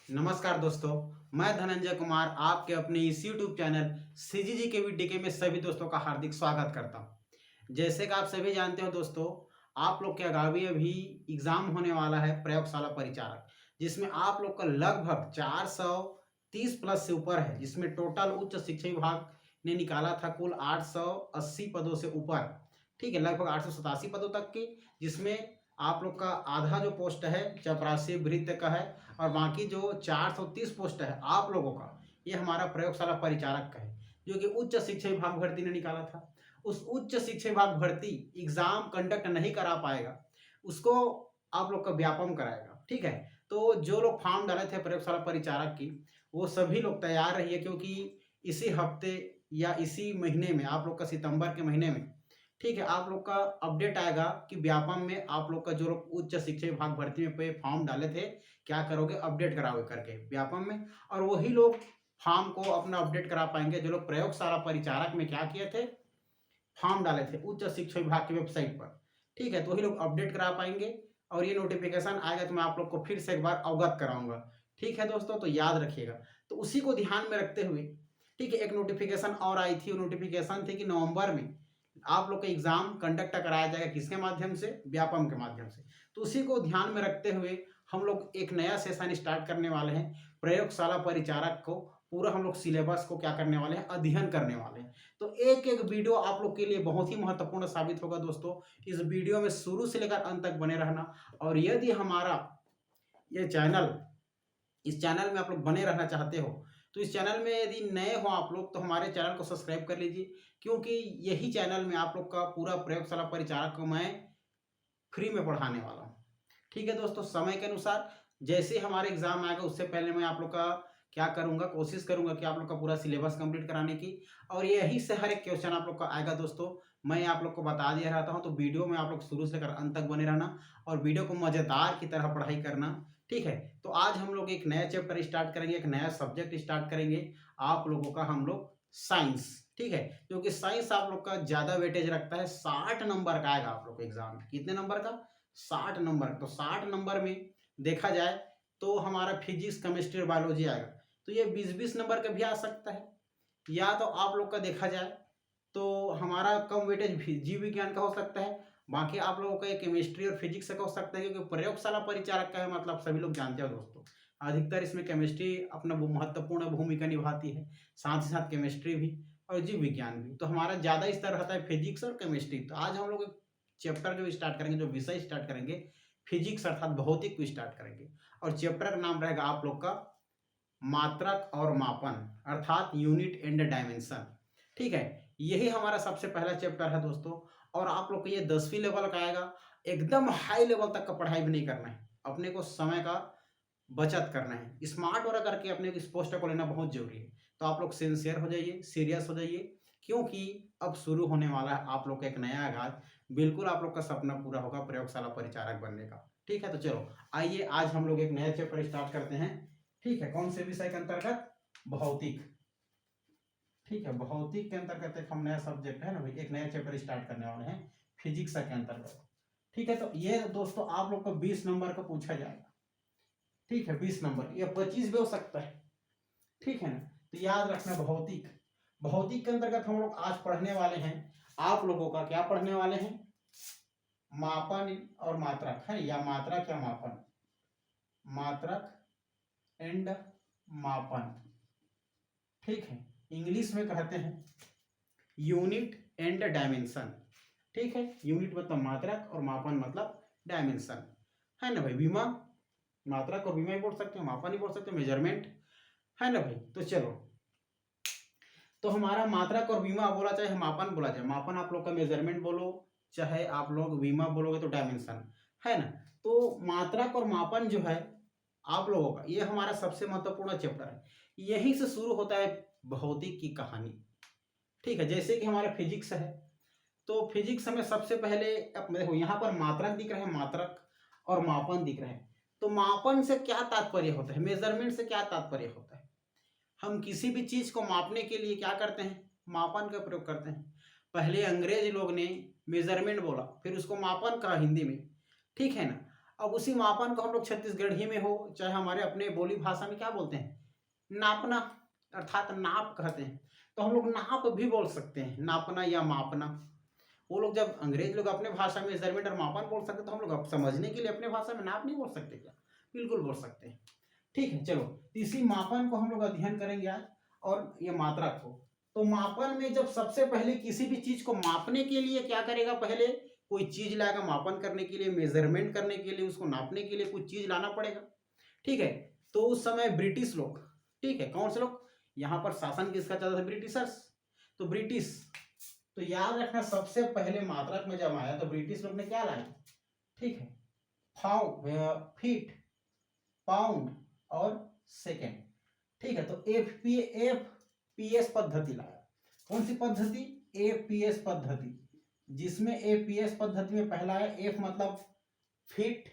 नमस्कार दोस्तों। मैं धनंजय कुमार आपके अपने इस यूट्यूब चैनल सीजीजी के वीडीके में सभी दोस्तों का हार्दिक स्वागत करता हूं। जैसे कि आप सभी जानते हो दोस्तों, आप लोग के आगामी अभी एग्जाम होने वाला है प्रयोगशाला परिचारक, जिसमें आप लोग का लगभग 430 प्लस से ऊपर है, जिसमें टोटल उच्च शिक्षा विभाग ने निकाला था कुल 880 पदों से ऊपर। ठीक है, लगभग 887 पदों तक की, जिसमें आप लोग का आधा जो पोस्ट है चपरासी वृत्त का है, और बाकी जो 430 पोस्ट है आप लोगों का, ये हमारा प्रयोगशाला परिचारक का है, जो कि उच्च शिक्षा विभाग भर्ती ने निकाला था। उस उच्च शिक्षा विभाग भर्ती एग्जाम कंडक्ट नहीं करा पाएगा, उसको आप लोग का व्यापम कराएगा। ठीक है, तो जो लोग फॉर्म डाले थे प्रयोगशाला परिचारक की, वो सभी लोग तैयार रहिए, क्योंकि इसी हफ्ते या इसी महीने में आप लोग का सितंबर के महीने में, ठीक है, आप लोग का अपडेट आएगा कि व्यापम में आप लोग का जो लोग उच्च शिक्षा विभाग भर्ती में पे फॉर्म डाले थे, क्या करोगे, अपडेट कराओगे करके व्यापम में। और वही लोग फॉर्म को अपना अपडेट करा पाएंगे जो लोग प्रयोगशाला परिचारक में क्या किए थे, फॉर्म डाले थे उच्च शिक्षा विभाग की वेबसाइट पर। ठीक है, तो वही लोग अपडेट करा पाएंगे, और ये नोटिफिकेशन आएगा तो मैं आप लोग को फिर से एक बार अवगत कराऊंगा। ठीक है दोस्तों, तो याद रखिएगा। तो उसी को ध्यान में रखते हुए, ठीक है, एक नोटिफिकेशन और आई थी। वो नोटिफिकेशन थी कि नवंबर में आप लोग का एग्जाम कंडक्ट कराया जाएगा, किसके माध्यम से, व्यापम के माध्यम से। तो उसी को ध्यान में रखते हुए हम लोग एक नया सेशन स्टार्ट करने वाले हैं प्रयोगशाला परिचारक को। पूरा हम लोग सिलेबस को क्या करने वाले हैं, अध्ययन करने वाले हैं। तो एक एक वीडियो आप लोग के लिए बहुत ही महत्वपूर्ण साबित होगा दोस्तों। इस वीडियो में शुरू से लेकर अंत तक बने रहना। और यदि हमारा ये चैनल, इस चैनल में आप लोग बने रहना चाहते हो, तो इस चैनल में यदि नए हो आप लोग, तो हमारे चैनल को सब्सक्राइब कर लीजिए, क्योंकि यही चैनल में आप लोग का पूरा प्रयोगशाला परिचारक को मैं फ्री में पढ़ाने वाला हूँ। ठीक है दोस्तों, समय के अनुसार जैसे ही हमारे एग्जाम आएगा, उससे पहले मैं आप लोग का क्या करूंगा, कोशिश करूंगा कि आप लोग का पूरा सिलेबस कंप्लीट कराने की। और यही से हर एक क्वेश्चन आप लोग का आएगा दोस्तों, मैं आप लोग को बता दिया रहता हूं। तो वीडियो में आप लोग शुरू से लेकर अंत तक बने रहना, और वीडियो को मजेदार की तरह पढ़ाई करना। ठीक है, तो आज हम लोग एक नया चैप्टर स्टार्ट करेंगे, एक नया सब्जेक्ट स्टार्ट करेंगे आप लोगों का, हम लोग साइंस। ठीक है, क्योंकि साइंस आप लोग का ज्यादा वेटेज रखता है। 60 नंबर का आएगा आप लोग को एग्जाम में। कितने नंबर का, 60 नंबर। तो 60 नंबर में देखा जाए तो हमारा फिजिक्स, केमिस्ट्री और बायोलॉजी आएगा। तो ये 20-20 नंबर का भी आ सकता है। या तो आप लोग का देखा जाए तो हमारा कम वेटेज जीव विज्ञान का हो सकता है। बाकी आप लोगों का ये केमिस्ट्री और फिजिक्स का हो सकता है, क्योंकि प्रयोगशाला परिचारक का है मतलब सभी लोग जानते हो दोस्तों। अधिकतर इसमें केमिस्ट्री अपना महत्वपूर्ण भूमिका निभाती है, साथ ही साथ केमिस्ट्री भी और जीव विज्ञान भी। तो हमारा ज़्यादा स्तर रहता है फिजिक्स और केमिस्ट्री। तो आज हम लोग एक चैप्टर जो स्टार्ट करेंगे, जो विषय स्टार्ट करेंगे, फिजिक्स अर्थात भौतिक को स्टार्ट करेंगे। और चैप्टर का नाम रहेगा आप लोग का मात्रक और मापन, अर्थात यूनिट एंड डायमेंशन। ठीक है, यही हमारा सबसे पहला चैप्टर है दोस्तों। और आप लोग को ये 10वीं लेवल का आएगा। एकदम हाई लेवल तक का पढ़ाई भी नहीं करना है, अपने को समय का बचत करना है। स्मार्ट वर्क करके अपने को इस पोस्ट को लेना बहुत जरूरी है। तो आप लोग सिंसियर हो जाइए, सीरियस हो जाइए, क्योंकि अब शुरू होने वाला है आप लोग का एक नया आगाज। बिल्कुल आप लोग का सपना पूरा होगा प्रयोगशाला परिचारक बनने का। ठीक है, तो चलो आइए आज हम लोग एक नया चैप्टर स्टार्ट करते हैं। ठीक है, कौन से विषय के अंतर्गत, भौतिक। ठीक है, भौतिक के अंतर्गत एक हम नया सब्जेक्ट है ना भाई, एक नया चैप्टर स्टार्ट करने वाले हैं फिजिक्स के अंतर्गत। ठीक है, तो ये दोस्तों आप लोग को 20 नंबर का पूछा जाएगा। ठीक है, 20 नंबर, ये 25 भी हो सकता है। ठीक है ना, तो याद रखना भौतिक। भौतिक के अंतर्गत हम लोग आज पढ़ने वाले हैं, आप लोगों का क्या पढ़ने वाले हैं, मापन और मात्रक है, या मात्रक या मापन, मात्रक एंड मापन। ठीक है, इंग्लिश में कहते हैं यूनिट एंड डायमेंशन। ठीक है, यूनिट मतलब मात्रक और मापन मतलब डायमेंशन, है ना भाई। विमा, मात्रक और विमा ही बोल सकते हैं, मापन ही बोल सकते हैं, मेजरमेंट, है ना भाई। तो चलो, तो हमारा मात्रक और विमा बोला चाहे मापन बोला जाए, मापन आप लोग का मेजरमेंट बोलो, चाहे आप लोग विमा बोलोगे तो डायमेंशन, है ना। तो मात्रक और मापन जो है आप लोगों का, ये हमारा सबसे महत्वपूर्ण चैप्टर है। यहीं से शुरू होता है भौतिक की कहानी। ठीक है, जैसे कि हमारा फिजिक्स है, तो फिजिक्स में सबसे पहले अब देखो यहाँ पर मात्रक दिख रहे हैं, मात्रक और मापन दिख रहे हैं। तो मापन से क्या तात्पर्य होता है, मेजरमेंट से क्या तात्पर्य होता है। हम किसी भी चीज को मापने के लिए क्या करते हैं, मापन का प्रयोग करते हैं। पहले अंग्रेज लोग ने मेजरमेंट बोला, फिर उसको मापन कहा हिंदी में। ठीक है ना। अब उसी मापन को हम लोग छत्तीसगढ़ी में हो चाहे हमारे अपने बोली भाषा में क्या बोलते हैं, नापना, अर्थात नाप कहते हैं। तो हम लोग नाप भी बोल सकते हैं, नापना या मापना। वो लोग जब अंग्रेज लोग अपने भाषा में मेजरमेंट और मापन बोल सकते तो हम लोग अब समझने के लिए अपने भाषा में नाप नहीं बोल सकते क्या? बिल्कुल बोल सकते हैं। ठीक है, चलो इसी मापन को हम लोग अध्ययन करेंगे आज, और ये मात्रक को। तो मापन में जब सबसे पहले किसी भी चीज को मापने के लिए क्या करेगा, पहले कोई चीज लाएगा मापन करने के लिए, मेजरमेंट करने के लिए, उसको नापने के लिए कुछ चीज लाना पड़ेगा। ठीक है, तो उस समय ब्रिटिश लोग, ठीक है, कौन से लोग, यहाँ पर शासन किसका चलता था, ब्रिटिशर्स। तो ब्रिटिश, तो याद रखना सबसे पहले मात्रक में जब आया तो ब्रिटिश लोग ने क्या लाया, ठीक है, फीट, पाउंड और सेकेंड। ठीक है, तो एफपीएस पद्धति लाया। कौन सी पद्धति, एफपीएस पद्धति, जिसमें एफपीएस पद्धति में पहला है एफ मतलब फीट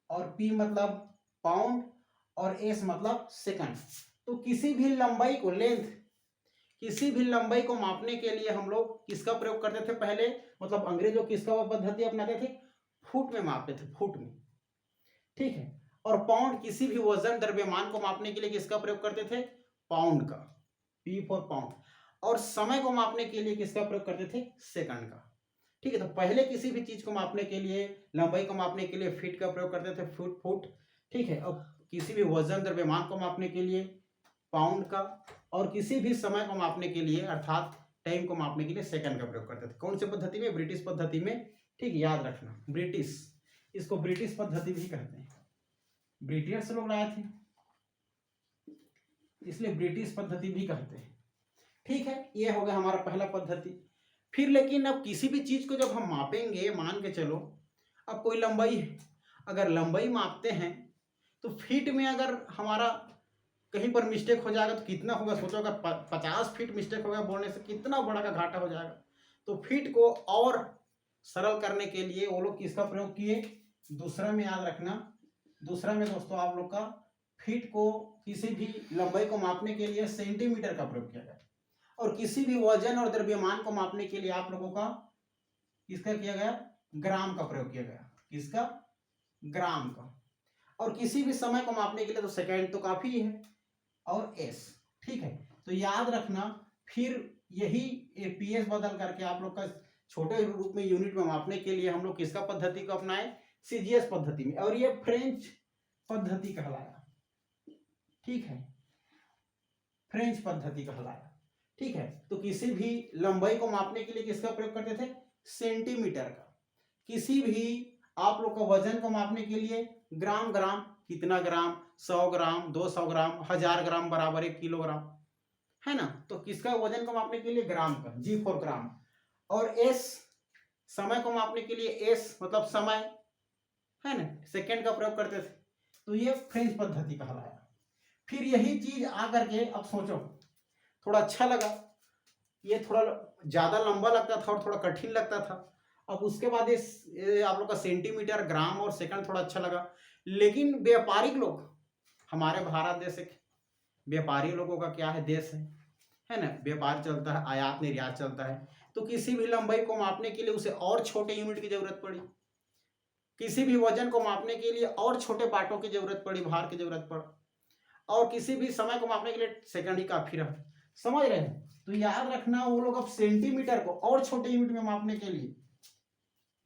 और पी मतलब पाउंड और एस मतलब सेकंड। तो किसी भी लंबाई को, लेंथ, किसी भी लंबाई को मापने के लिए हम लोग किसका प्रयोग करते थे पहले, मतलब अंग्रेजों किसका पद्धति अपनाते थे, फुट में मापते थे, फुट में। ठीक है, और पाउंड, किसी भी वजन द्रव्यमान को मापने के लिए किसका प्रयोग करते थे, पाउंड का, पी फॉर पाउंड। और समय को मापने के लिए किसका प्रयोग करते थे, सेकंड का। ठीक है, तो पहले किसी भी चीज को मापने के लिए, लंबाई को मापने के लिए फीट का प्रयोग करते थे, फुट। ठीक है, अब किसी भी वजन द्रव्यमान को मापने के लिए पाउंड का, और किसी भी समय को मापने के लिए अर्थात टाइम को मापने के लिए सेकंड का प्रयोग करते थे। कौन सी पद्धति में, ब्रिटिश पद्धति में। ठीक, याद रखना ब्रिटिश, इसको ब्रिटिश पद्धति भी कहते हैं, ब्रिटिश लोग लाए थे इसलिए ब्रिटिश पद्धति भी कहते हैं। ठीक है, ये हो गया हमारा पहला पद्धति। फिर लेकिन अब किसी भी चीज को जब हम मापेंगे, मान के चलो अब कोई लंबाई है, अगर लंबाई मापते हैं तो फीट में अगर हमारा कहीं पर मिस्टेक हो जाएगा तो कितना होगा, सोचो अगर 50 फीट मिस्टेक हो गया बोलने से कितना बड़ा का घाटा हो जाएगा। तो फीट को और सरल करने के लिए वो लोग किसका प्रयोग किए, दूसरा में, याद रखना दूसरा में दोस्तों आप लोग का फीट को किसी भी लंबाई को मापने के लिए सेंटीमीटर का प्रयोग किया गया, और किसी भी वजन और द्रव्यमान को मापने के लिए आप लोगों का किसका किया गया, ग्राम का प्रयोग किया गया, किसका, ग्राम का। और किसी भी समय को मापने के लिए तो सेकंड तो काफी है, और एस। ठीक है, तो याद रखना फिर यही एपीएस बदल करके आप लोग का छोटे रूप में यूनिट में मापने के लिए हम लोग किसका पद्धति को अपनाए, सीजीएस पद्धति में, और ये फ्रेंच पद्धति कहलाया। ठीक है, फ्रेंच पद्धति कहलाया। ठीक है, तो किसी भी लंबाई को मापने के लिए किसका प्रयोग करते थे, सेंटीमीटर का। किसी भी आप लोग का वजन को मापने के लिए ग्राम, ग्राम कितना ग्राम, 100 ग्राम, 200 ग्राम, 1000 ग्राम बराबर 1 किलोग्राम, है ना। तो किसका वजन को मापने के लिए ग्राम का, जी फॉर ग्राम। और एस, समय को मापने के लिए एस मतलब समय, है ना, सेकेंड का प्रयोग करते थे। तो ये फ्रेंच पद्धति कहलाया। फिर यही चीज आकर के अब सोचो, थोड़ा अच्छा लगा, ये थोड़ा ज्यादा लंबा लगता था और थोड़ा कठिन लगता था। अब उसके बाद ये आप लोग का सेंटीमीटर, ग्राम और सेकंड थोड़ा अच्छा लगा। लेकिन व्यापारिक लोग, हमारे भारत देश एक व्यापारी लोगों का क्या है, देश है ना, व्यापार चलता है, आयात निर्यात चलता है। तो किसी भी लंबाई को मापने के लिए उसे और छोटे यूनिट की जरूरत पड़ी, किसी भी वजन को मापने के लिए और छोटे पार्टों की जरूरत पड़ी, भार की जरूरत पड़ा, और किसी भी समय को मापने के लिए सेकंड ही काफी रहा। समझ रहे हैं। तो याद रखना वो लोग अब सेंटीमीटर को और छोटे यूनिट में मापने के लिए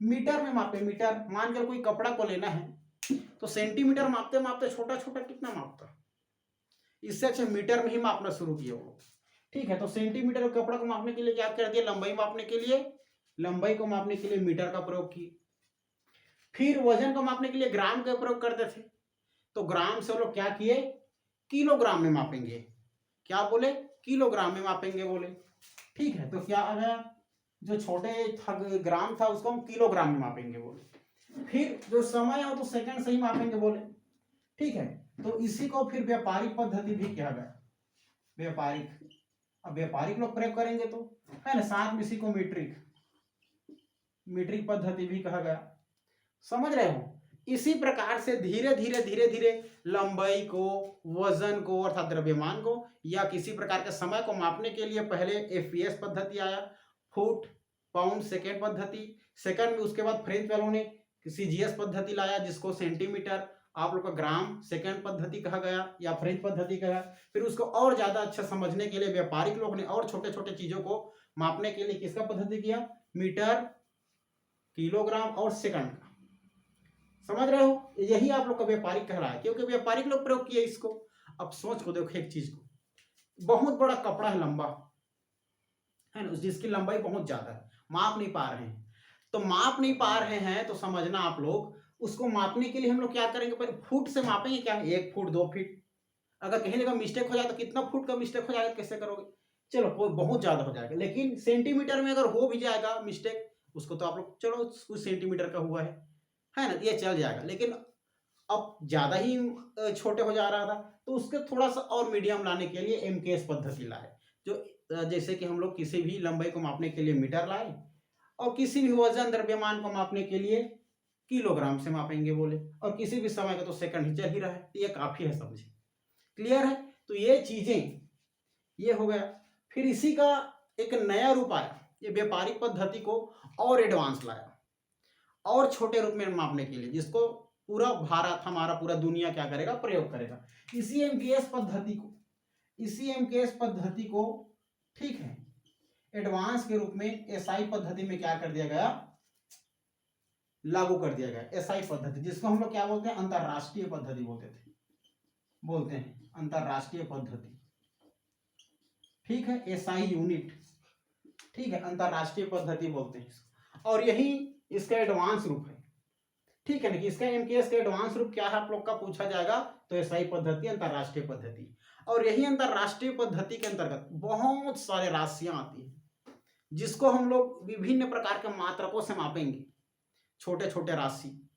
मीटर में मापे। मीटर, मान कर कोई कपड़ा को लेना है तो सेंटीमीटर मापते मापते छोटा छोटा कितना मापता, इससे अच्छा मीटर में ही मापना शुरू किया वो। ठीक है, तो सेंटीमीटर कपड़ा को मापने के लिए क्या कर दिया, लंबाई मापने के लिए, लंबाई को मापने के लिए मीटर का प्रयोग किए। फिर वजन को मापने के लिए ग्राम का प्रयोग करते थे। तो ग्राम से वो लोग क्या किए, किलोग्राम में मापेंगे। क्या बोले, किलोग्राम में मापेंगे बोले। ठीक है, तो क्या आ गया, जो छोटे ग्राम था उसको हम किलोग्राम में मापेंगे बोले। फिर जो समय हो तो सेकंड से ही मापेंगे बोले। ठीक है, तो इसी को फिर व्यापारिक पद्धति भी कहा गया, व्यापारिक। अब व्यापारिक लोग प्रयोग करेंगे तो, है ना, साथ में इसी को मीट्रिक, मीट्रिक पद्धति भी कहा गया। समझ रहे हो। इसी प्रकार से धीरे धीरे धीरे धीरे लंबाई को, वजन को अर्थात द्रव्यमान को, या किसी प्रकार के समय को मापने के लिए पहले एफपीएस पद्धति आया, फुट, पाउंड, सेकेंड पद्धति। सेकंड में उसके बाद फ्रेंच वालों ने सीजीएस पद्धति लाया जिसको सेंटीमीटर, आप लोग का ग्राम सेकंड पद्धति कहा गया या फ्रेंच पद्धति कहा। फिर उसको और ज्यादा अच्छा समझने के लिए व्यापारिक लोग ने और छोटे छोटे चीजों को मापने के लिए किसका पद्धति किया, मीटर, किलोग्राम और सेकंड का। समझ रहे हो, यही आप लोग का व्यापारिक कह रहा है, क्योंकि व्यापारिक लोग प्रयोग किए इसको। अब सोच को देखो एक चीज को, बहुत बड़ा कपड़ा है, लंबा है ना, जिसकी लंबाई बहुत ज्यादा है, माप नहीं पा रहे हैं। तो माप नहीं पा रहे हैं तो समझना आप लोग, उसको मापने के लिए हम लोग क्या करेंगे, पहले फुट से मापेंगे क्या, 1 फुट 2 फीट। अगर कहीं का मिस्टेक हो जाए तो कितना फुट का मिस्टेक हो जाएगा, कैसे करोगे, चलो कोई बहुत ज्यादा हो जाएगा। लेकिन सेंटीमीटर में अगर हो भी जाएगा मिस्टेक, उसको तो आप लोग चलो कुछ सेंटीमीटर का हुआ है ना, ये चल जाएगा। लेकिन अब ज्यादा ही छोटे हो जा रहा था, तो उसके थोड़ा सा और मीडियम लाने के लिए एमकेएस पद्धति लाए, जो जैसे कि हम लोग किसी भी लंबाई को मापने के लिए मीटर लाए और किसी भी वजन द्रव्यमान को मापने के लिए किलोग्राम से मापेंगे बोले, और किसी भी समय का तो सेकंड ही चल ही रहा है, ये काफी है, समझे, क्लियर है। तो ये चीजें ये हो गया। फिर इसी का एक नया रूप आया, ये व्यापारिक पद्धति को और एडवांस लाया और छोटे रूप में मापने के लिए, जिसको पूरा भारत हमारा पूरा दुनिया क्या करेगा, प्रयोग करेगा। इसी एमकेएस पद्धति को ठीक है एडवांस के रूप में एसआई पद्धति में क्या कर दिया गया, लागू कर दिया गया। एसआई पद्धति जिसको हम लोग क्या बोलते हैं, अंतरराष्ट्रीय पद्धति बोलते हैं अंतरराष्ट्रीय पद्धति, ठीक है, एसआई यूनिट, ठीक है, अंतरराष्ट्रीय पद्धति बोलते हैं। और यही इसका एडवांस रूप है, ठीक है ना, कि इसका एमकेएस का एडवांस रूप क्या है आप लोग का पूछा जाएगा, तो एसआई पद्धति, अंतरराष्ट्रीय पद्धति। और यही अंतरराष्ट्रीय पद्धति के अंतर्गत बहुत सारे राशियां आती हैं, जिसको हम लोग विभिन्न प्रकार के मात्रकों से मापेंगे, छोटे छोटे राशि,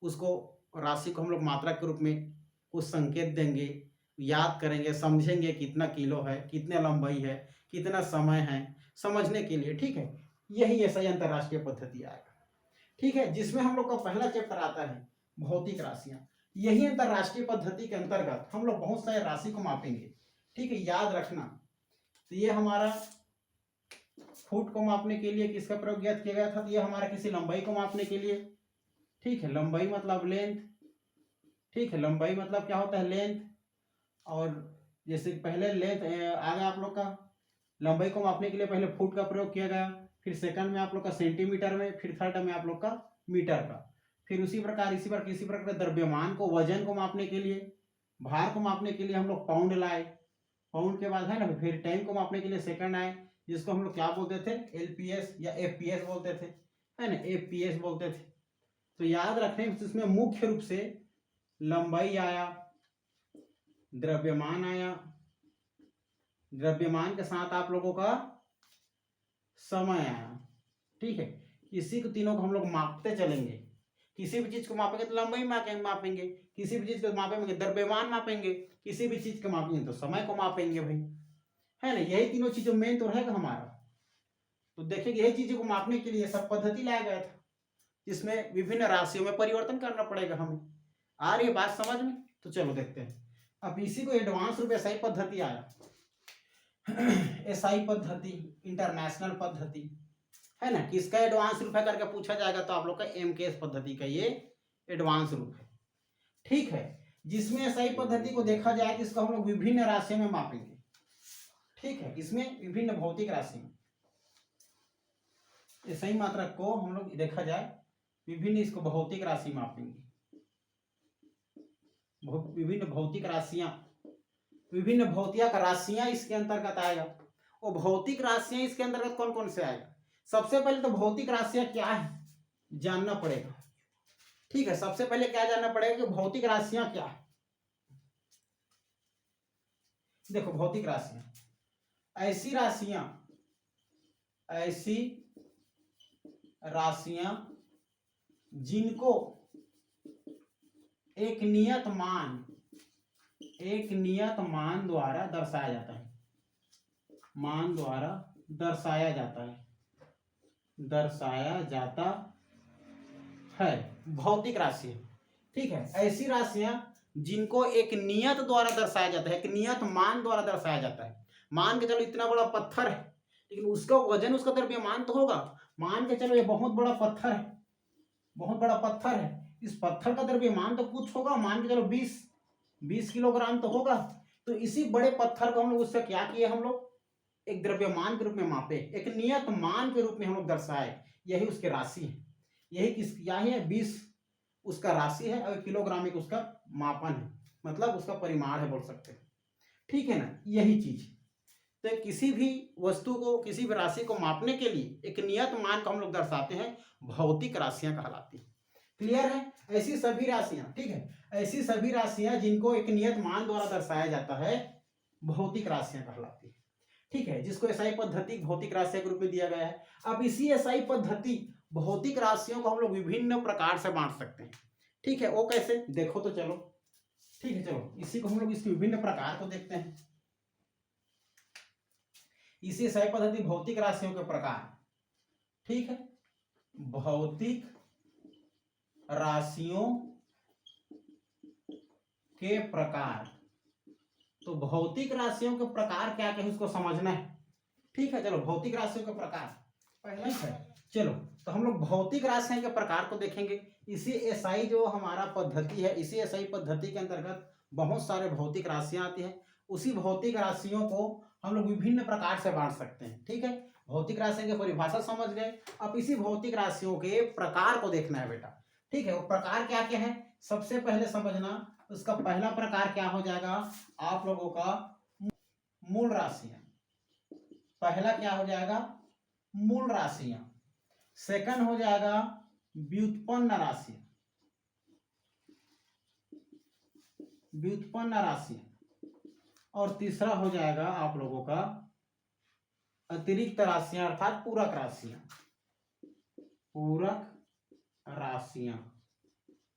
उसको राशि को हम लोग मात्रक के रूप में कुछ संकेत देंगे, याद करेंगे, समझेंगे कितना किलो है, कितने लंबाई है, कितना समय है, समझने के लिए, ठीक है। यही ऐसा ही अंतरराष्ट्रीय पद्धति आएगा, ठीक है, जिसमें हम लोग का पहला चैप्टर आता है भौतिक राशियां। यही अंतरराष्ट्रीय पद्धति के अंतर्गत हम लोग बहुत सारे राशि को मापेंगे, ठीक है, याद रखना। तो ये हमारा फुट को मापने के लिए किसका प्रयोग किया गया था, तो ये हमारा किसी लंबाई को मापने के लिए, ठीक है, लंबाई मतलब लेंथ, ठीक है, लंबाई मतलब क्या होता है, लेंथ। और जैसे पहले लेंथ आ गया आप लोग का, लंबाई को मापने के लिए पहले फुट का प्रयोग किया गया, फिर सेकंड में आप लोग का सेंटीमीटर में, फिर थर्ड में आप लोग का मीटर का। फिर उसी प्रकार किसी प्रकार द्रव्यमान को, वजन को मापने के लिए, भार को मापने के लिए हम लोग पाउंड लाए, पाउंड के बाद है ना, फिर टाइम को मापने के लिए सेकंड आए, जिसको हम लोग क्या बोलते थे, एलपीएस या एफपीएस बोलते थे, है ना, एफपीएस बोलते थे। तो याद रखें, इसमें मुख्य रूप से लंबाई आया, द्रव्यमान आया, द्रव्यमान के साथ आप लोगों का समय आया, ठीक है। इसी को तीनों को हम लोग मापते चलेंगे, किसी भी चीज को मापेंगे तो लंबाई मापेंगे, किसी भी चीज को मापेंगे द्रव्यमान मापेंगे, किसी भी चीज को मापेंगे तो समय को मापेंगे भाई, है ना। यही तीनों चीजों मेन तो रहेगा हमारा। तो देखिए यही चीजों को मापने के लिए सब पद्धति लाया गया था, जिसमें विभिन्न राशियों में परिवर्तन करना पड़ेगा हमें। आ रही है बात समझ में, तो चलो देखते हैं। अब इसी को एडवांस रूप एसआई पद्धति आया, एसआई पद्धति, इंटरनेशनल पद्धति, है ना, किसका एडवांस रूप है करके पूछा जाएगा, तो आप लोग का एमकेएस पद्धति का ये एडवांस रूप है, ठीक है। जिसमें एसआई पद्धति को देखा जाए तो इसको हम लोग विभिन्न राशियों में मापेंगे, ठीक है, इसमें विभिन्न भौतिक राशि में एसआई मात्रक को हम लोग देखा जाए विभिन्न, इसको भौतिक राशि मापेंगे, विभिन्न भौतिक राशियां, विभिन्न भौतिक राशियां इसके अंतर्गत आएगा। वो भौतिक राशियां इसके अंतर्गत कौन कौन से आएगा, सबसे पहले तो भौतिक राशियां क्या है जानना पड़ेगा, ठीक है। सबसे पहले क्या जानना पड़ेगा कि भौतिक राशियां क्या है। देखो भौतिक राशियां ऐसी राशियां जिनको एक नियत मान द्वारा दर्शाया जाता है, भौतिक राशि, ठीक है। ऐसी राशियां जिनको एक नियत द्वारा दर्शाया जाता है, एक नियत मान द्वारा दर्शाया जाता है। मान के चलो इतना बड़ा पत्थर है, लेकिन उसका वजन, उसका द्रव्यमान तो होगा। मान के चलो ये बहुत बड़ा पत्थर है, बहुत बड़ा पत्थर है, इस पत्थर का द्रव्यमान तो कुछ होगा, मान के चलो 20 किलोग्राम तो होगा। तो इसी बड़े पत्थर को हम लोग उससे क्या किए, हम लोग एक द्रव्यमान के रूप में मापे, एक नियत मान के रूप में हम लोग दर्शाए, यही उसकी राशि है। यही है 20 उसका राशि है और किलोग्राम एक उसका मापन है, मतलब उसका परिमाण है बोल सकते हैं। ठीक है ना, यही चीज। तो किसी भी वस्तु को, किसी भी राशि को मापने के लिए एक नियत मान को हम लोग दर्शाते हैं, भौतिक राशियां कहलाती हैं। क्लियर है? ऐसी सभी राशियां, ठीक है, ऐसी सभी राशियां जिनको एक नियत मान द्वारा दर्शाया जाता है, भौतिक राशियां कहलाती है। ठीक है, जिसको एसआई पद्धति भौतिक राशियों के रूप में दिया गया है। अब इसी एसआई पद्धति भौतिक राशियों को हम लोग विभिन्न प्रकार से बांट सकते हैं। ठीक है, वो कैसे, देखो तो चलो। ठीक है, चलो इसी को हम लोग इसके विभिन्न प्रकार को देखते हैं। इसी एसआई पद्धति भौतिक राशियों के प्रकार। ठीक है, भौतिक राशियों के प्रकार। तो भौतिक राशियों के प्रकार क्या क्या है उसको समझना है। ठीक है, चलो भौतिक राशियों के प्रकार पहला है। चलो तो हम लोग भौतिक राशियों के प्रकार को देखेंगे। इसी एसआई जो हमारा पद्धति है, इसी एसआई पद्धति के अंतर्गत बहुत सारे भौतिक राशियां आती हैं। उसी भौतिक राशियों को हम लोग विभिन्न प्रकार से बांट सकते हैं। ठीक है, भौतिक राशियों की परिभाषा समझ गए। अब इसी भौतिक राशियों के प्रकार को देखना है बेटा। ठीक है, वो प्रकार क्या क्या है सबसे पहले समझना। उसका पहला प्रकार क्या हो जाएगा आप लोगों का, मूल राशियां। पहला क्या हो जाएगा, मूल राशियां। सेकंड हो जाएगा व्युत्पन्न राशियां। व्युत्पन्न राशियां। और तीसरा हो जाएगा आप लोगों का अतिरिक्त राशियां, अर्थात पूरक राशियां। पूरक राशियां।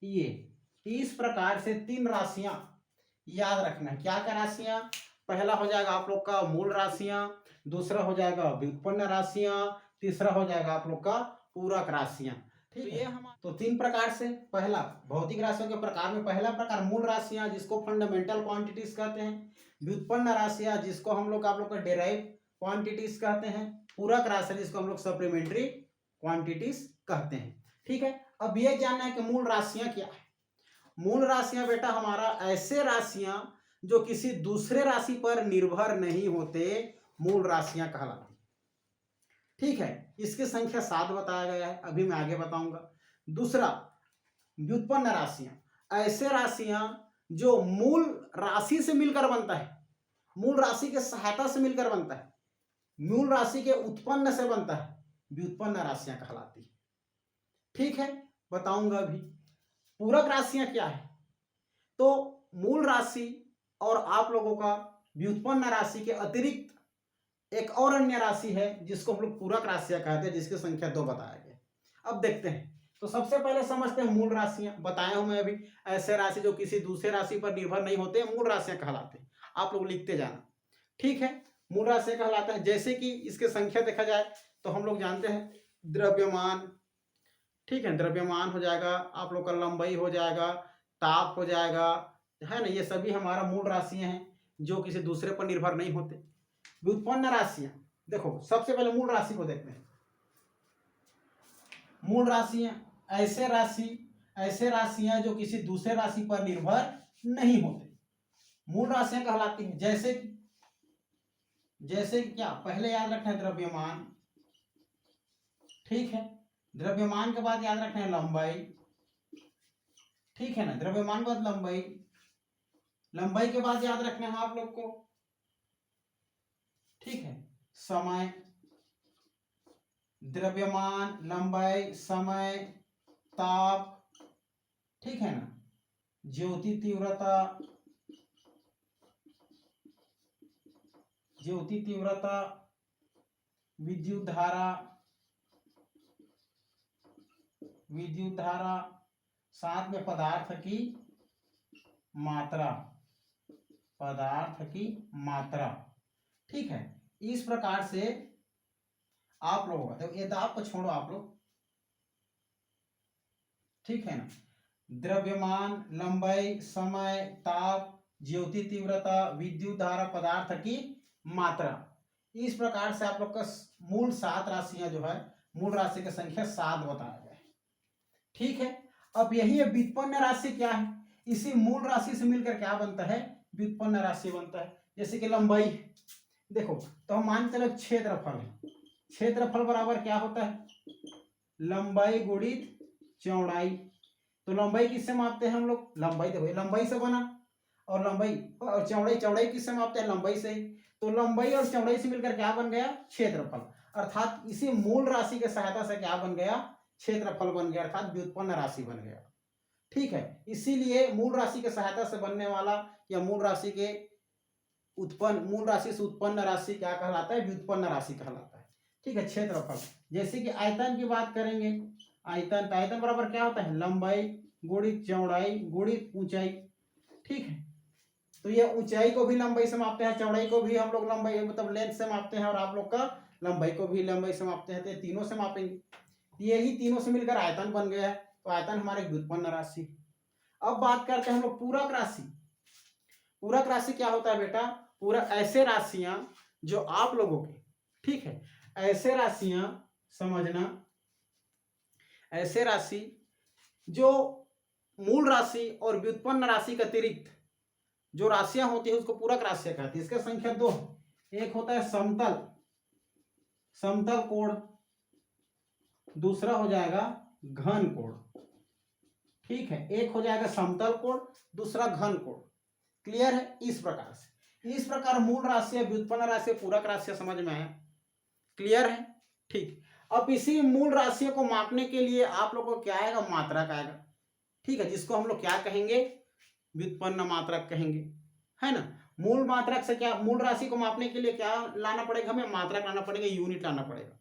ये इस प्रकार से तीन राशियां याद रखना है। क्या क्या राशियां, पहला हो जाएगा आप लोग का मूल राशियां, दूसरा हो जाएगा व्युत्पन्न राशियां, तीसरा हो जाएगा आप लोग का पूरक राशियां। ठीक है, तो तीन प्रकार से, पहला भौतिक राशियों के प्रकार में पहला प्रकार मूल राशियां, जिसको फंडामेंटल क्वांटिटीज कहते हैं। व्युत्पन्न राशियां, जिसको हम लोग आप लोग का डेराइव क्वांटिटीज कहते हैं। पूरक राशि, जिसको हम लोग सप्लीमेंट्री क्वांटिटीज कहते हैं। ठीक है, अब ये जानना है कि मूल राशियां क्या है। मूल राशियां बेटा हमारा ऐसे राशियां जो किसी दूसरे राशि पर निर्भर नहीं होते, मूल राशियां कहलाती। ठीक है, इसकी संख्या 7 बताया गया है, अभी मैं आगे बताऊंगा। दूसरा व्युत्पन्न राशियां, ऐसे राशियां जो मूल राशि से मिलकर बनता है, मूल राशि के सहायता से मिलकर बनता है, मूल राशि के उत्पन्न से बनता है, व्युत्पन्न राशियां कहलाती। ठीक है, बताऊंगा अभी। पूरक राशियां क्या है, तो मूल राशि और आप लोगों का व्युत्पन्न राशि के अतिरिक्त एक और अन्य राशि है जिसको हम लोग पूरक राशियां कहते हैं, जिसकी संख्या 2 बताया गया। अब देखते हैं, तो सबसे पहले समझते हैं मूल राशियां। बताया हूं मैं अभी, ऐसे राशि जो किसी दूसरे राशि पर निर्भर नहीं होते, मूल राशियां कहलाते हैं। आप लोग लिखते जाना। ठीक है, मूल राशियां कहलाता है। जैसे कि इसके संख्या देखा जाए तो हम लोग जानते हैं द्रव्यमान। ठीक है, द्रव्यमान हो जाएगा, आप लोग का लंबाई हो जाएगा, ताप हो जाएगा, है ना, ये सभी हमारा मूल राशियां हैं जो किसी दूसरे पर निर्भर नहीं होते। व्युत्पन्न राशियां, देखो सबसे पहले मूल राशि को देखते हैं। मूल राशियां ऐसे राशियां जो किसी दूसरे राशि पर निर्भर नहीं होते, मूल राशियां कहलाती हैं। जैसे क्या, पहले याद रखना है द्रव्यमान। ठीक है, द्रव्यमान के बाद याद रखना है लंबाई। ठीक है ना, द्रव्यमान के बाद लंबाई, लंबाई के बाद याद रखना है आप लोग को, ठीक है, समय। द्रव्यमान, लंबाई, समय, ताप। ठीक है ना, ज्योति तीव्रता, विद्युत धारा, साथ में पदार्थ की मात्रा। ठीक है, इस प्रकार से आप लोगों का, तो ये दाब को छोड़ो आप लोग। ठीक है ना, द्रव्यमान, लंबाई, समय, ताप, ज्योति तीव्रता, विद्युत धारा, पदार्थ की मात्रा। इस प्रकार से आप लोग का मूल 7 राशियां जो है, मूल राशि की संख्या 7 बताया गया है। ठीक है। अब यही है व्युत्पन्न राशि क्या है, इसी मूल राशि से मिलकर क्या बनता है, व्युत्पन्न राशि बनता है। जैसे कि लंबाई है, देखो तो हम मान चलो क्षेत्रफल है, क्षेत्रफल बराबर क्या होता है, लंबाई गुणित चौड़ाई। तो लंबाई किससे मापते हैं हम लोग, लंबाई देखो लंबाई से बना, और लंबाई और चौड़ाई, चौड़ाई किससे मापते हैं, लंबाई से ही। तो लंबाई और चौड़ाई से मिलकर क्या बन गया, क्षेत्रफल। अर्थात इसी मूल राशि के सहायता से क्या बन गया, क्षेत्रफल बन गया, अर्थात व्युत्पन्न राशि बन गया। ठीक है, इसीलिए मूल राशि के सहायता से बनने वाला या मूल राशि के उत्पन्न, मूल राशि से उत्पन्न राशि क्या कहलाता है, व्युत्पन्न राशि कहलाता है। ठीक है, क्षेत्रफल। जैसे कि आयतन की बात करेंगे, आयतन, तो आयतन बराबर क्या होता है, लंबाई गुणित चौड़ाई गुणित ऊंचाई। ठीक है, तो ये ऊंचाई को भी लंबाई से मापते हैं, चौड़ाई को भी हम लोग लंबाई मतलब लेंथ से मापते हैं, और आप लोग का लंबाई को भी लंबाई से मापते हैं, तो ये तीनों से मापेंगे। यही तीनों से मिलकर आयतन बन गया है, तो आयतन हमारे व्युत्पन्न राशि। अब बात करते हैं हम लोग पूरक राशि। पूरक राशि क्या होता है बेटा, पूरा ऐसे राशियां जो आप लोगों के, ठीक है, ऐसे राशियां समझना, ऐसे राशि जो मूल राशि और व्युत्पन्न राशि के अतिरिक्त जो राशियां होती है उसको पूरक राशियां कहती है। इसका संख्या दो, एक होता है समतल, समतल कोण, दूसरा हो जाएगा घन कोण। ठीक है, एक हो जाएगा समतल कोण, दूसरा घन कोण। क्लियर है, इस प्रकार से, इस प्रकार मूल राशि, व्युत्पन्न राशि, पूरक राशि समझ में आया, क्लियर है। ठीक, अब इसी मूल राशियों को मापने के लिए आप लोगों को क्या आएगा, मात्रक आएगा। ठीक है, जिसको हम लोग क्या कहेंगे, व्युत्पन्न मात्रक कहेंगे, है ना। मूल मात्रक से क्या, मूल राशि को मापने के लिए क्या लाना पड़ेगा, हमें मात्रक लाना पड़ेगा, यूनिट लाना पड़ेगा।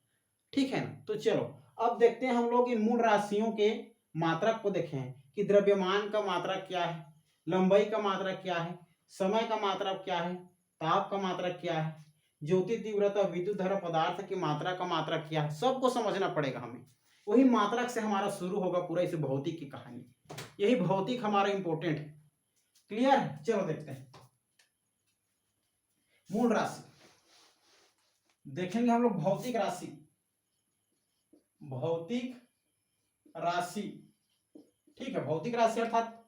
ठीक है ना, तो चलो अब देखते हैं हम लोग इन मूल राशियों के मात्रक को देखें कि द्रव्यमान का मात्रक क्या है, लंबाई का मात्रक क्या है, समय का मात्रक क्या है, ताप का मात्रक क्या है, ज्योति तीव्रता, विद्युत धारा, पदार्थ की मात्रा का मात्रक क्या है, सबको समझना पड़ेगा हमें। वही मात्रक से हमारा शुरू होगा पूरा इस भौतिक की कहानी, यही भौतिक हमारा इंपॉर्टेंट है। क्लियर है, चलो देखते हैं मूल राशि। देखेंगे हम लोग भौतिक राशि, भौतिक राशि। ठीक है, भौतिक राशि अर्थात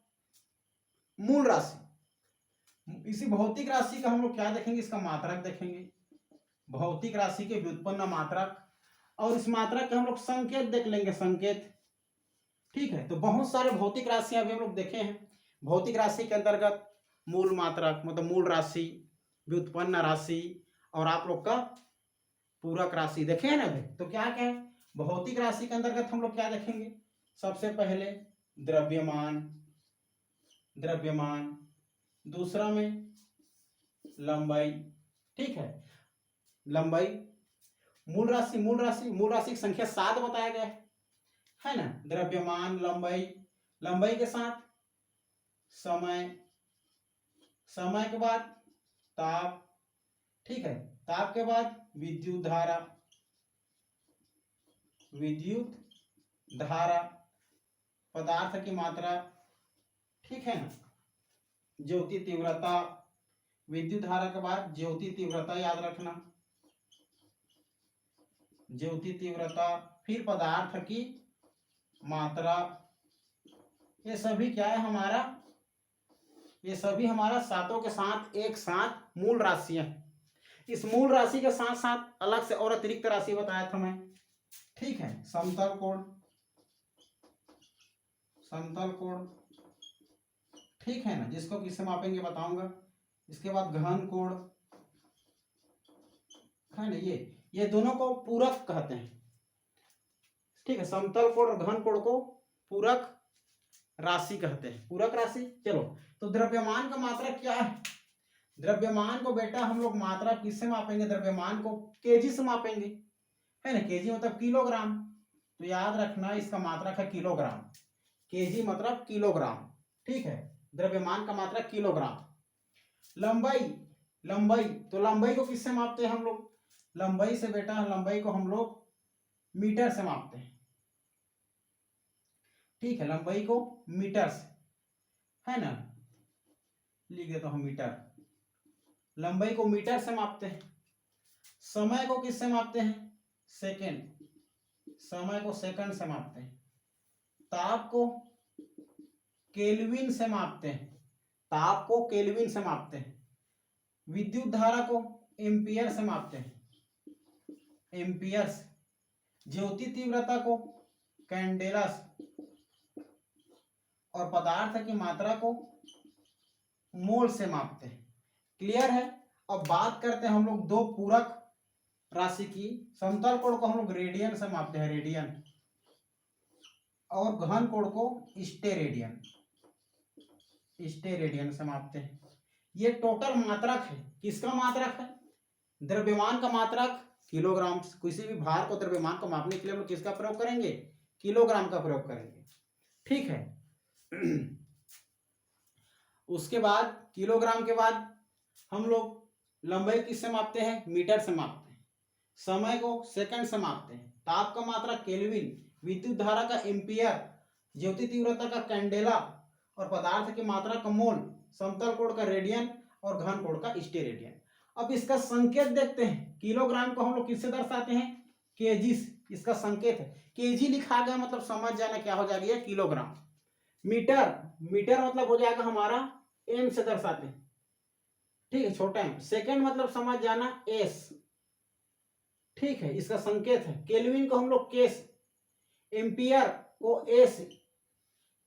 मूल राशि। इसी भौतिक राशि का हम लोग क्या देखेंगे, इसका मात्रक देखेंगे, भौतिक राशि के व्युत्पन्न मात्रक, और इस मात्रक के हम लोग संकेत देख लेंगे, संकेत। ठीक है, तो बहुत सारे भौतिक राशियां भी हम लोग देखे हैं। भौतिक राशि के अंतर्गत मूल मात्रक मतलब मूल राशि, व्युत्पन्न राशि, और आप लोग का पूरक राशि देखे हैं ना अभी। तो क्या क्या है भौतिक राशि के अंतर्गत हम लोग क्या देखेंगे, सबसे पहले द्रव्यमान, द्रव्यमान, दूसरा में लंबाई। ठीक है, लंबाई, मूल राशि, मूल राशि, मूल राशि की संख्या 7 बताया गया है ना। द्रव्यमान, लंबाई, लंबाई के साथ समय, समय के बाद ताप। ठीक है, ताप के बाद विद्युत धारा, विद्युत धारा, पदार्थ की मात्रा। ठीक है ना, ज्योति तीव्रता, विद्युत धारा के बाद ज्योति तीव्रता याद रखना, ज्योति तीव्रता, फिर पदार्थ की मात्रा। ये सभी क्या है हमारा, ये सभी हमारा सातों के साथ एक साथ मूल राशियां। इस मूल राशि के साथ साथ अलग से और अतिरिक्त राशि बताया था मैं। ठीक है, समतल कोण, समतल कोण। ठीक है ना, जिसको किससे मापेंगे बताऊंगा। इसके बाद घन कोण है ना, ये दोनों को पूरक कहते हैं। ठीक है, समतल कोण और घन कोण को पूरक राशि कहते हैं, पूरक राशि। चलो, तो द्रव्यमान का मात्रक क्या है, द्रव्यमान को बेटा हम लोग मात्रा किससे मापेंगे, द्रव्यमान को केजी से मापेंगे, है ना। केजी मतलब किलोग्राम, तो याद रखना इसका मात्रक है किलोग्राम, केजी मतलब किलोग्राम। ठीक है, द्रव्यमान का मात्रक किलोग्राम। लंबाई, लंबाई, तो लंबाई को किससे मापते हैं हम लोग, लंबाई से बेटा, लंबाई को हम लोग मीटर से मापते हैं। ठीक है, लंबाई को मीटर से, है ना, लिख देता हूं मीटर। लंबाई को मीटर से मापते हैं। समय को किससे मापते हैं, सेकेंड, समय को सेकंड से मापते हैं। ताप को केल्विन से मापते हैं, ताप को केल्विन से मापते हैं। विद्युत धारा को एम्पियर से मापते हैं, एम्पियर से। ज्योति तीव्रता को कैंडेला से, और पदार्थ की मात्रा को मोल से मापते हैं। क्लियर है। अब बात करते हैं हम लोग दो पूरक राशि की। समतल कोण को हम लोग रेडियन से मापते हैं, रेडियन, और घन कोण को स्टेरेडियन, स्टेरेडियन से मापते हैं। ये टोटल मात्रक है। किसका मात्रक है? द्रव्यमान का मात्रक किलोग्राम। किसी भी भार को, द्रव्यमान को मापने के लिए हम लोग किसका प्रयोग करेंगे? किलोग्राम का प्रयोग करेंगे। ठीक है। उसके बाद किलोग्राम के बाद हम लोग लंबाई किससे मापते हैं? मीटर से मापते हैं। समय को सेकंड से मापते हैं। ताप का मात्रा केल्विन, विद्युत धारा का एम्पियर, ज्योति तीव्रता का कैंडेला, और पदार्थ की मात्रा का मोल, समतल कोण का रेडियन, और घन कोण का स्टेरेडियन। अब इसका संकेत देखते हैं। किलोग्राम को हम लोग किससे दर्शाते हैं? केजी से। इसका संकेत है केजी लिखा गया, मतलब समझ जाना क्या हो जाएगा, किलोग्राम। मीटर, मीटर मतलब हो जाएगा हमारा एम से दर्शाते हैं, ठीक है, छोटा एम। सेकंड मतलब समझ जाना एस, ठीक है, इसका संकेत है। केल्विन को हम लोग केस, एम्पियर को एस,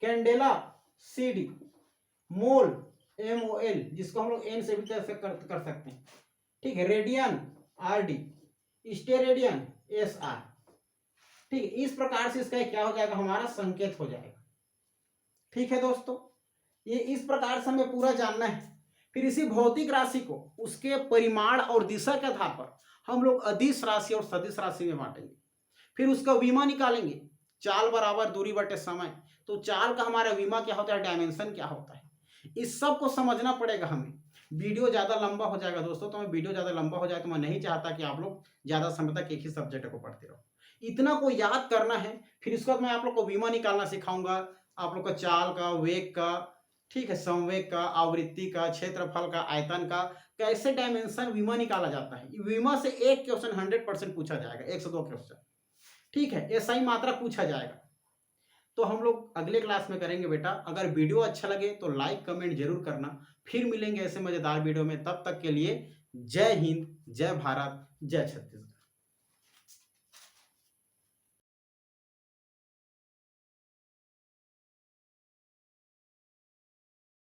कैंडेला सीडी, मोल MOL, जिसको हम लोग एन से भी कर सकते हैं, ठीक है, रेडियन RD, स्टेरेडियन SR, ठीक है। इस प्रकार से इसका क्या हो जाएगा? हमारा संकेत हो जाएगा। ठीक है दोस्तों, ये इस प्रकार से हमें पूरा जानना है। फिर इसी भौतिक राशि को उसके परिमाण और दिशा के आधार पर हम लोग अदिश राशि और सदिश राशि में बांटेंगे। फिर उसका विमा निकालेंगे। चाल बराबर दूरी बटे समय। तो चाल का हमारा विमा क्या होता है, डायमेंशन क्या होता है, इस सब को समझना पड़ेगा हमें। वीडियो ज़्यादा लंबा हो जाएगा दोस्तों, तो मैं वीडियो ज़्यादा लंबा हो जाए तो मैं नहीं चाहता कि आप लोग ज़्यादा समय तक एक ही सब्जेक्ट को पढ़ते रहो। इतना को याद करना है। फिर इसके बाद मैं आप लोग को विमा निकालना सिखाऊंगा, आप लोग का चाल का, वेग का, ठीक है, संवेग का, आवृत्ति का, क्षेत्रफल का, आयतन का, कैसे डायमेंशन विमा निकाला जाता है। विमा से एक क्वेश्चन 100% पूछा जाएगा, 1 से 2 क्वेश्चन, ठीक है। SI मात्रा पूछा जाएगा। तो हम लोग अगले क्लास में करेंगे बेटा। अगर वीडियो अच्छा लगे तो लाइक कमेंट जरूर करना। फिर मिलेंगे ऐसे मजेदार वीडियो में। तब तक के लिए जय हिंद, जय भारत, जय छत्तीसगढ़।